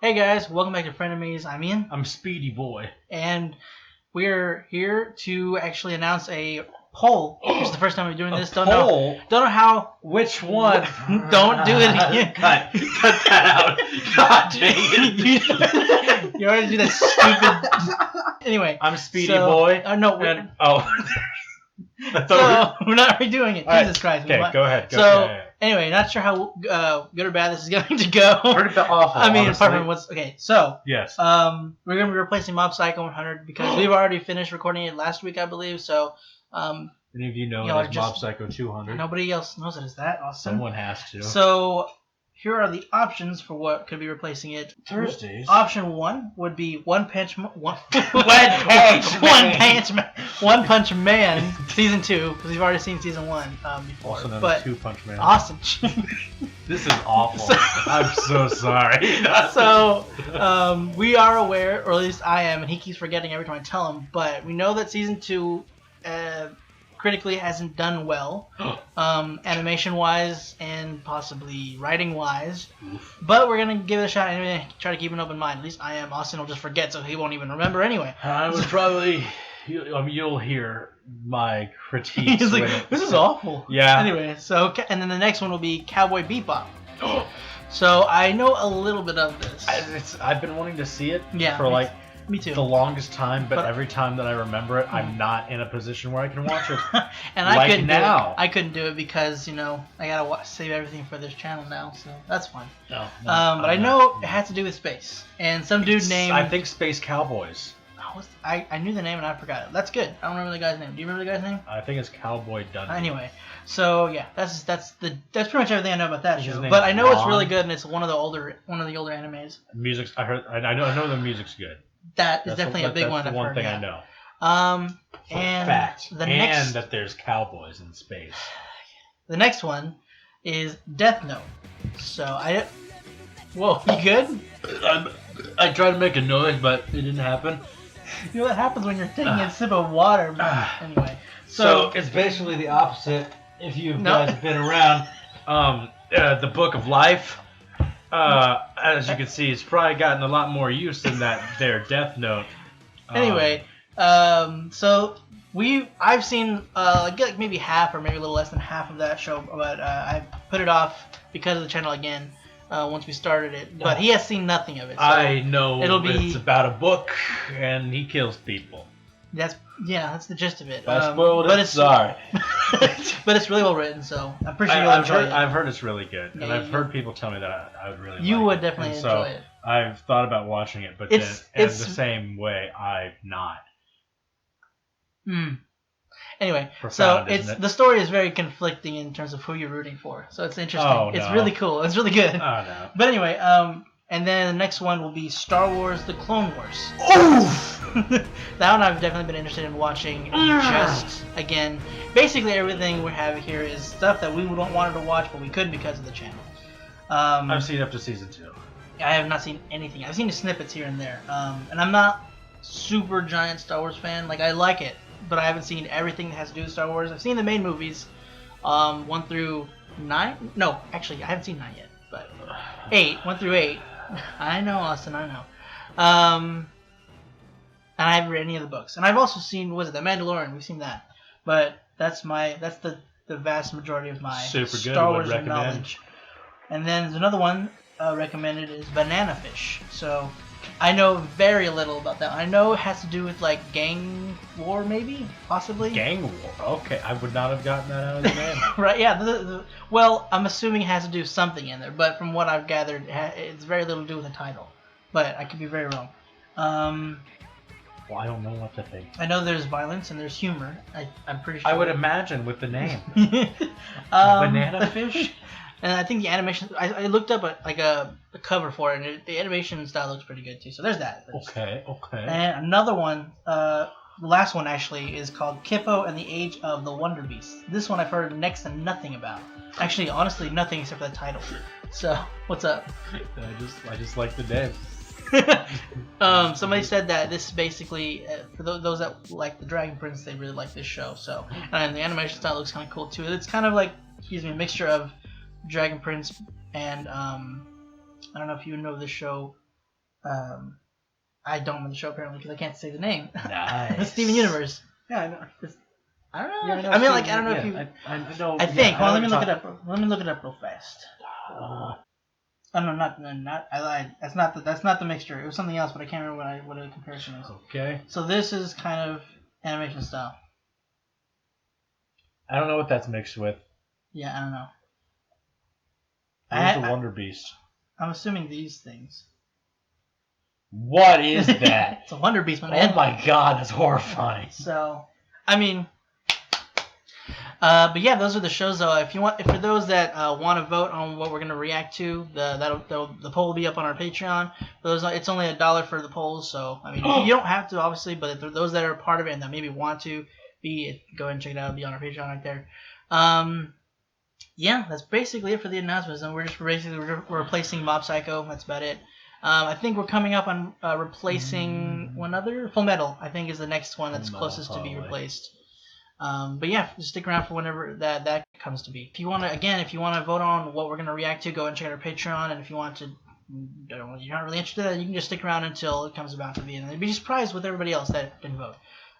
Hey guys, welcome back to Frenemies. I'm Ian, I'm Speedy Boy. and we're here to actually announce a poll. This is the first time we're doing this. Don't know how. Which one? Don't do it again. Cut that out. God dang it. You already do that stupid. Anyway, I'm Speedy Boy. No. We're not redoing it. All Jesus Christ. Okay, go ahead. Anyway, not sure how good or bad this is going to go. Pretty awful. I mean, honestly. apart from what's okay. So yes. We're gonna be replacing Mob Psycho 100 because we've already finished recording it last week, I believe. So, Any of you know it as Mob Psycho 200? Nobody else knows it as that. Awesome. Someone has to. So, here are the options for what could be replacing it. Thursdays. Option 1 would be One Punch Man season 2 because we've already seen season 1 before. Also known but as Two Punch Man. Awesome. This is awful. I'm so sorry. So we are aware, or at least I am, and he keeps forgetting every time I tell him. But we know that season 2 critically hasn't done well, animation-wise and possibly writing-wise. But we're gonna give it a shot anyway. Try to keep an open mind. At least I am. Austin will just forget, so he won't even remember anyway. I would probably. You'll hear my critiques. He's like, "This is awful." Yeah. Anyway, so and then the next one will be Cowboy Bebop. So I know a little bit of this. I've been wanting to see it Yeah, for like me too. the longest time, but every time that I remember it, I'm not in a position where I can watch it. And like I couldn't now. do it. I couldn't do it because I gotta save everything for this channel now, so that's fine. No, but I know it had to do with space, and some dude named I think Space Cowboys. I knew the name and I forgot it. That's good. I don't remember the guy's name. Do you remember the guy's name? I think it's Cowboy Dundee. Anyway, so yeah, that's pretty much everything I know about that His show. name's But I know it's Ron. really good, and it's one of the older animes. Music's. I know the music's good. That is definitely a big one. That's the one thing I know. And fact. The next, that there's cowboys in space. The next one is Death Note. So whoa, you good? I tried to make a noise, but it didn't happen. You know what happens when you're taking a sip of water, man. Anyway. So it's basically the opposite. If you guys have been around, the Book of Life, as you can see, it's probably gotten a lot more use than that there Death Note. Anyway, so I've seen like maybe half or maybe a little less than half of that show, but I put it off because of the channel again. Once we started it, but he has seen nothing of it. So I know it's about a book, and he kills people. That's the gist of it. I spoiled it. Sorry, but it's really well written, so I'm pretty sure you'll enjoy it. I've heard it's really good, Yeah, and I've heard people tell me that I would really. You like would it. definitely And enjoy it. I've thought about watching it, but it's the same way I've not. Anyway, Profound, so the story is very conflicting in terms of who you're rooting for. So it's interesting. Oh, It's no. really cool. It's really good. Oh no. But anyway, and then the next one will be Star Wars: The Clone Wars. Oof! That one I've definitely been interested in watching. Just again, basically everything we have here is stuff that we wanted to watch, but we couldn't because of the channel. I've seen up to season 2. I have not seen anything. I've seen the snippets here and there. And I'm not super giant Star Wars fan. Like I like it, but I haven't seen everything that has to do with Star Wars. I've seen the main movies, 1 through 9. No, actually, I haven't seen 9 yet, but 1 through 8. I know, Austin. I know. And I haven't read any of the books. And I've also seen, The Mandalorian? We've seen that. But that's the vast majority of my Star Wars knowledge. And then there's another one recommended is Bananafish. So I know very little about that. I know it has to do with like gang war, maybe, possibly. Gang war. Okay, I would not have gotten that out of the name. Right? Yeah. Well, I'm assuming it has to do something in there, but from what I've gathered, it's very little to do with the title. But I could be very wrong. Well, I don't know what to think. I know there's violence and there's humor. I'm pretty sure. I would imagine with the name. Bananafish. And I think the animation. I looked up a cover for it, and the animation style looks pretty good too. So there's that. Okay. And another one, the last one actually, is called Kippo and the Age of the Wonder Beasts. This one I've heard next to nothing about. Actually, honestly, nothing except for the title. So what's up? I just like the name. Somebody said that this is basically for those that like the Dragon Prince, they really like this show. So, and the animation style looks kind of cool too. It's kind of like, a mixture of Dragon Prince and I don't know if you know this show, I don't remember the show apparently because I can't say the name. Nice. Steven Universe. Yeah, I know. I don't know. Yeah, I mean, like, I don't know if you. I know. I think. Yeah, Well, let me look it up. Let me look it up real fast. Uh, Oh no, not. I lied. That's not the mixture. It was something else, but I can't remember what a comparison is. okay. So this is kind of animation style. I don't know what that's mixed with. Yeah, I don't know. Where's the Wonder Beast? I'm assuming these things. What is that? It's a Wonder Beast, my man. Oh my god, that's horrifying. So, I mean, but yeah, those are the shows. Though, if for those that want to vote on what we're gonna react to, the poll will be up on our Patreon. It's only $1 for the polls, so I mean, you don't have to obviously, but if those that are part of it and that maybe want to go ahead and check it out. It'll be on our Patreon right there. Yeah, that's basically it for the announcements, and we're replacing Mob Psycho. That's about it. I think we're coming up on replacing one other. Full Metal, I think, is the next one that's closest to be replaced. But yeah, just stick around for whenever that comes to be. If you want to vote on what we're gonna react to, go and check out our Patreon. And if you want to, you're not really interested in that, you can just stick around until it comes about to be, and you'll be surprised with everybody else that didn't vote.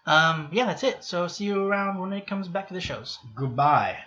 Yeah, that's it. So see you around when it comes back to the shows. Goodbye.